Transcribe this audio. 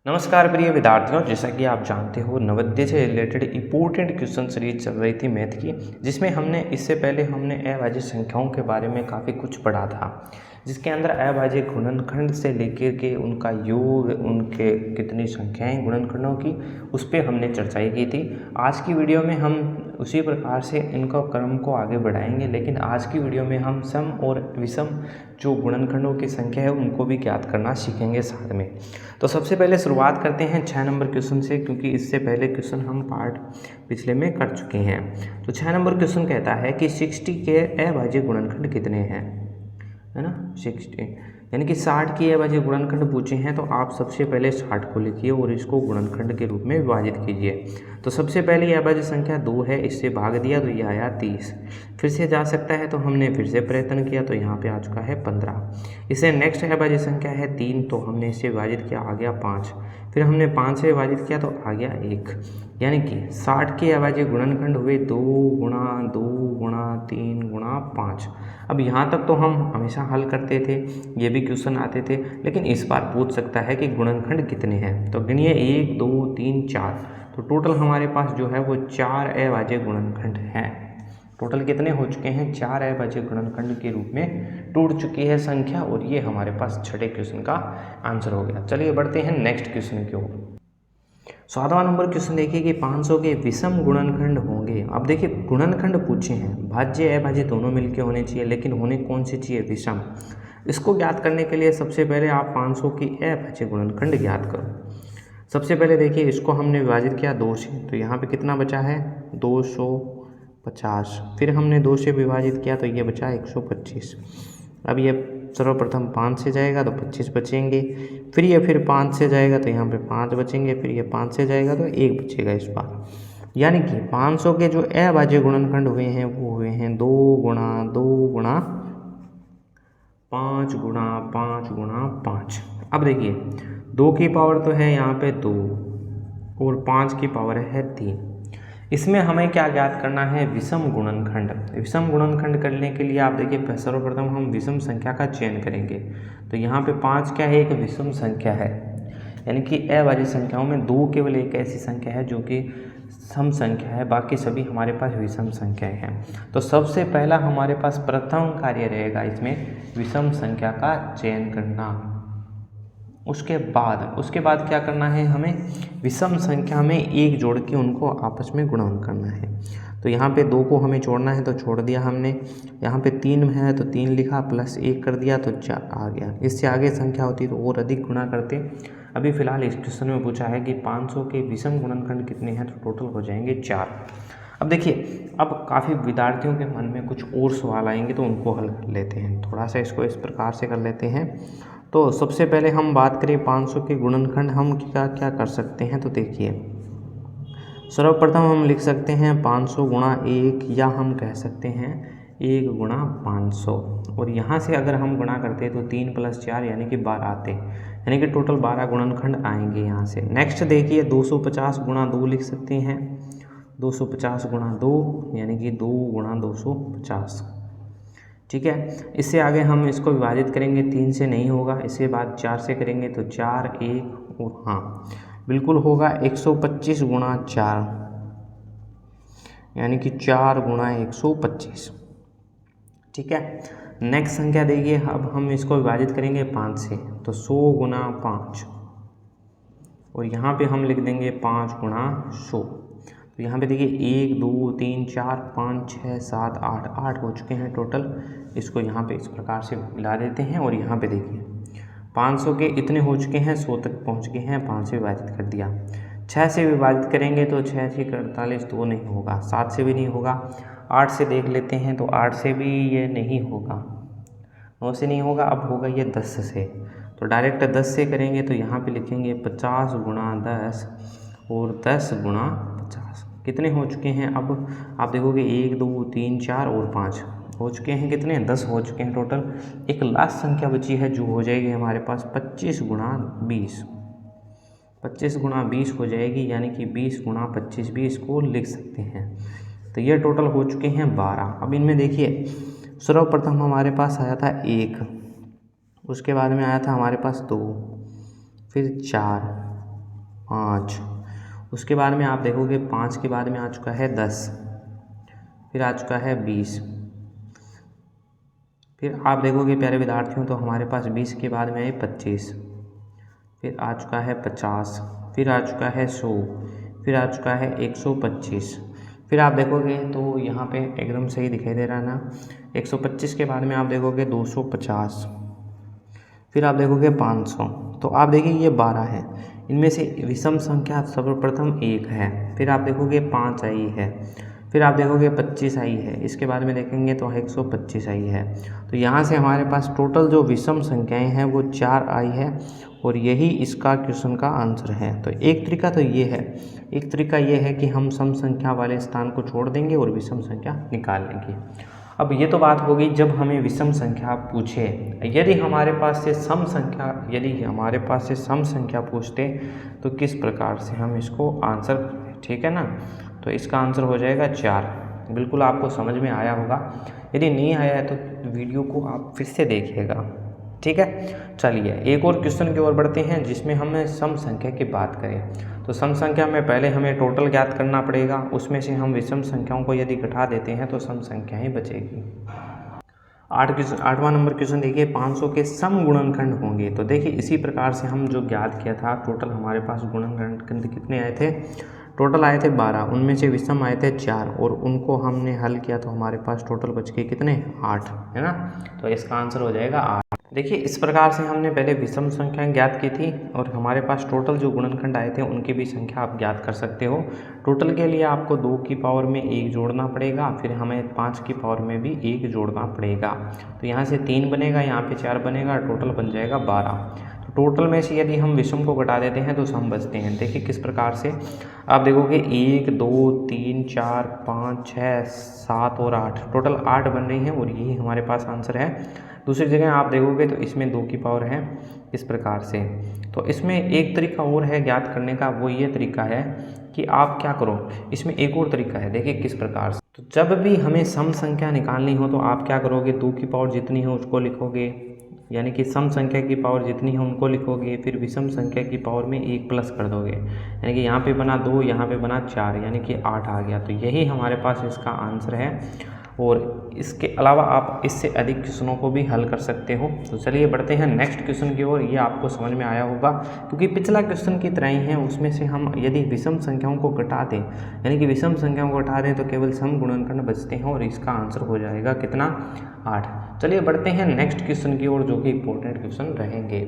नमस्कार प्रिय विद्यार्थियों, जैसा कि आप जानते हो नवोदय से रिलेटेड इंपॉर्टेंट क्वेश्चन सीरीज चल रही थी मैथ की, जिसमें हमने इससे पहले अभाज्य संख्याओं के बारे में काफ़ी कुछ पढ़ा था, जिसके अंदर अभाज्य गुणनखंड से लेकर के उनका योग, उनके कितनी संख्याएं गुणनखंडों की, उस पर हमने चर्चाई की थी। आज की वीडियो में हम उसी प्रकार से इनका क्रम को आगे बढ़ाएंगे, लेकिन आज की वीडियो में हम सम और विषम जो गुणनखंडों की संख्या है उनको भी ज्ञात करना सीखेंगे साथ में। तो सबसे पहले शुरुआत करते हैं 6 नंबर क्वेश्चन से, क्योंकि इससे पहले क्वेश्चन हम पार्ट पिछले में कर चुके हैं। तो 6 नंबर क्वेश्चन कहता है कि 60 के अभाज्य गुणनखंड कितने हैं, है ना। 60 यानी कि 60 की अभाज्य गुणनखंड पूछे हैं, तो आप सबसे पहले 60 को लिखिए और इसको गुणनखंड के रूप में विभाजित कीजिए। तो सबसे पहले ये अभाज्य संख्या 2 है, इससे भाग दिया तो ये आया 30। फिर से जा सकता है तो हमने फिर से प्रयत्न किया तो यहाँ पे आ चुका है 15। इसे नेक्स्ट अभाज्य संख्या है 3, तो हमने इससे विभाजित किया, आ गया 5। फिर हमने 5 से विभाजित किया तो आ गया 1। यानी कि 60 के अभाज्य गुणनखंड हुए 2 गुणा 2 गुणा 3 गुणा 5। अब यहाँ तक तो हम हमेशा हल करते थे, ये भी क्वेश्चन आते थे, लेकिन इस बार पूछ सकता है कि गुणनखंड कितने हैं। तो गिनिए 1 2 3 4। तो टोटल हमारे पास जो है वो 4 अभाज्य गुणनखंड हैं। टोटल कितने हो चुके हैं? 4 अभाज्य गुणनखंड के रूप में टूट चुकी है संख्या, और ये हमारे पास छठे क्वेश्चन का आंसर हो गया। चलिए बढ़ते हैं नेक्स्ट क्वेश्चन की ओर। 7वां नंबर क्वेश्चन देखिए कि 500 के विषम गुणनखंड होंगे। अब देखिए गुणनखंड पूछे हैं, भाज्य अभाज्य दोनों मिलके होने चाहिए, लेकिन होने कौन सी चाहिए? विषम। इसको ज्ञात करने के लिए सबसे पहले आप 500 की अभाज्य गुणनखंड ज्ञात करो। सबसे पहले देखिए इसको हमने विभाजित किया 2 से, तो यहाँ पे कितना बचा है? 250। फिर हमने 2 से विभाजित किया तो ये बचा 125। अब ये सर्वप्रथम 5 से जाएगा तो 25 बचेंगे, फिर 5 से जाएगा तो यहाँ पे 5 बचेंगे, फिर ये 5 से जाएगा तो 1 बचेगा इस बार। यानी कि 500 के जो अभाज्य गुणनखंड हुए हैं वो हुए हैं 2 गुणा 2 गुणा 5 गुणा 5 गुणा 5। अब देखिए 2 की पावर तो है यहाँ पे 2 और 5 की पावर है 3। इसमें हमें क्या ज्ञात करना है? विषम गुणनखंड। विषम गुणनखंड करने के लिए आप देखिए सर्वप्रथम हम विषम संख्या का चयन करेंगे। तो यहाँ पे 5 क्या है? एक विषम संख्या है, यानी कि अभाज्य संख्याओं में 2 केवल एक ऐसी संख्या है जो कि सम संख्या है, बाकी सभी हमारे पास विषम संख्याएं हैं। तो सबसे पहला हमारे पास प्रथम कार्य रहेगा इसमें विषम संख्या का चयन करना। उसके बाद क्या करना है? हमें विषम संख्या में 1 जोड़ के उनको आपस में गुणन करना है। तो यहाँ पे 2 को हमें जोड़ना है तो छोड़ दिया हमने, यहाँ पे 3 है तो 3 लिखा, प्लस 1 कर दिया तो 4 आ गया। इससे आगे संख्या होती तो और अधिक गुणा करते। अभी फिलहाल इस क्वेश्चन में पूछा है कि 500 के विषम गुणनखंड कितने हैं, तो टोटल हो जाएंगे 4। अब देखिए अब काफ़ी विद्यार्थियों के मन में कुछ और सवाल आएंगे तो उनको हल कर लेते हैं। थोड़ा सा इसको इस प्रकार से कर लेते हैं। तो सबसे पहले हम बात करें 500 के गुणनखंड हम क्या क्या कर सकते हैं। तो देखिए सर्वप्रथम हम लिख सकते हैं 500 गुणा 1, या हम कह सकते हैं 1 गुणा 500। और यहाँ से अगर हम गुणा करते हैं तो 3 + 4 यानी कि 12 आते, यानी कि टोटल 12 गुणनखंड आएंगे यहाँ से। नेक्स्ट देखिए 250 गुणा 2 लिख सकते हैं, 250 गुणा 2 यानी कि 2 गुणा 250। ठीक है, इससे आगे हम इसको विभाजित करेंगे, 3 से नहीं होगा, इसके बाद 4 से करेंगे तो 4 1 और हाँ बिल्कुल होगा 125 गुणा 4, यानी कि 4 गुणा 125। ठीक है, नेक्स्ट संख्या देखिए, अब हम इसको विभाजित करेंगे 5 से, तो 100 गुणा 5, और यहाँ पे हम लिख देंगे 5 गुणा 100। तो यहाँ पे देखिए 1 2 3 4 5 6 7 8 हो चुके हैं टोटल। इसको यहाँ पे इस प्रकार से मिला देते हैं, और यहाँ पे देखिए 500 के इतने हो चुके हैं, 100 तक पहुँच गए हैं, 5 से विभाजित कर दिया। 6 से विभाजित करेंगे तो 6 से 48 तो नहीं होगा, 7 से भी नहीं होगा। 8 से देख लेते हैं तो 8 से भी ये नहीं होगा, 9 से नहीं होगा, अब होगा ये 10 से। तो डायरेक्ट 10 से करेंगे तो यहाँ पे लिखेंगे 50 गुणा 10 और 10 गुणा 50। कितने हो चुके हैं? अब आप देखोगे 1 2 3 4 और 5 हो चुके हैं, कितने? 10 हो चुके हैं टोटल। एक लास्ट संख्या बची है जो हो जाएगी हमारे पास 25 गुणा 20। 25 गुणा 20 हो जाएगी, यानी कि 20 गुणा 25 भी इसको लिख सकते हैं। तो ये टोटल हो चुके हैं 12। अब इनमें देखिए सर्वप्रथम हमारे पास आया था 1, उसके बाद में आया था हमारे पास 2, फिर 4, 5। उसके बाद में आप देखोगे 5 के बाद में आ चुका है 10, फिर आ चुका है 20। फिर आप देखोगे प्यारे विद्यार्थियों तो हमारे पास 20 के बाद में है 25, फिर आ चुका है 50, फिर आ चुका है 100, फिर आ चुका है 125। फिर आप देखोगे तो यहाँ पे एकदम सही दिखाई दे रहा है ना। 125 के बाद में आप देखोगे 250, फिर आप देखोगे 500। तो आप देखिए ये 12 है, इनमें से विषम संख्या सर्वप्रथम 1 है, फिर आप देखोगे 5 आई है, फिर आप देखोगे 25 आई है, इसके बाद में देखेंगे तो 125 आई है। तो यहाँ से हमारे पास टोटल जो विषम संख्याएं हैं वो 4 आई है और यही इसका क्वेश्चन का आंसर है। तो एक तरीका तो ये है, एक तरीका ये है कि हम सम संख्या वाले स्थान को छोड़ देंगे और विषम संख्या निकाल लेंगे। अब ये तो बात हो गई जब हमें विषम संख्या पूछे। यदि हमारे पास से सम संख्या पूछते तो किस प्रकार से हम इसको आंसर करें, ठीक है ना। तो इसका आंसर हो जाएगा 4। बिल्कुल आपको समझ में आया होगा, यदि नहीं आया है तो वीडियो को आप फिर से देखिएगा, ठीक है। चलिए एक और क्वेश्चन की ओर बढ़ते हैं जिसमें हमें सम संख्या की बात करें। तो सम संख्या में पहले हमें टोटल ज्ञात करना पड़ेगा, उसमें से हम विषम संख्याओं को यदि घटा देते हैं तो सम संख्या ही बचेगी। 8वां नंबर क्वेश्चन देखिए, 500 के सम गुणनखंड होंगे। तो देखिए इसी प्रकार से हम जो ज्ञात किया था, टोटल हमारे पास गुणनखंड कितने आए थे, टोटल आए थे 12, उनमें से विषम आए थे 4 और उनको हमने हल किया तो हमारे पास टोटल बच गए कितने, 8, है ना। तो इसका आंसर हो जाएगा 8। देखिए इस प्रकार से हमने पहले विषम संख्याएं ज्ञात की थी और हमारे पास टोटल जो गुणनखंड आए थे उनकी भी संख्या आप ज्ञात कर सकते हो। टोटल के लिए आपको 2 की पावर में 1 जोड़ना पड़ेगा, फिर हमें 5 की पावर में भी 1 जोड़ना पड़ेगा। तो यहाँ से 3 बनेगा, यहाँ पे 4 बनेगा, टोटल बन जाएगा 12। तो टोटल में से यदि हम विषम को घटा देते हैं तो सम बचते हैं। देखिए किस प्रकार से, आप देखोगे 1 2 3 4 5 6 7 और 8, टोटल 8 बन रही हैं और यही हमारे पास आंसर है। दूसरी जगह आप देखोगे तो इसमें 2 की पावर है, इस प्रकार से। तो इसमें एक तरीका और है ज्ञात करने का, वो ये तरीका है कि आप क्या करो, इसमें एक और तरीका है, देखिए किस प्रकार से। तो जब भी हमें सम संख्या निकालनी हो तो आप क्या करोगे, 2 की पावर जितनी है उसको लिखोगे, यानी कि सम संख्या की पावर जितनी है उनको लिखोगे, फिर विषम संख्या की पावर में 1 प्लस कर दोगे, यानी कि यहाँ पे बना 2, यहाँ पे बना 4, यानी कि 8 आ गया। तो यही हमारे पास इसका आंसर है और इसके अलावा आप इससे अधिक क्वेश्चनों को भी हल कर सकते हो। तो चलिए बढ़ते हैं नेक्स्ट क्वेश्चन की ओर। ये आपको समझ में आया होगा क्योंकि पिछला क्वेश्चन की तरह ही है, उसमें से हम यदि विषम संख्याओं को घटा दें, यानी कि विषम संख्याओं को घटा दें तो केवल सम गुणनखंड बचते हैं और इसका आंसर हो जाएगा कितना, 8। चलिए बढ़ते हैं नेक्स्ट क्वेश्चन की ओर जो कि इंपॉर्टेंट क्वेश्चन रहेंगे।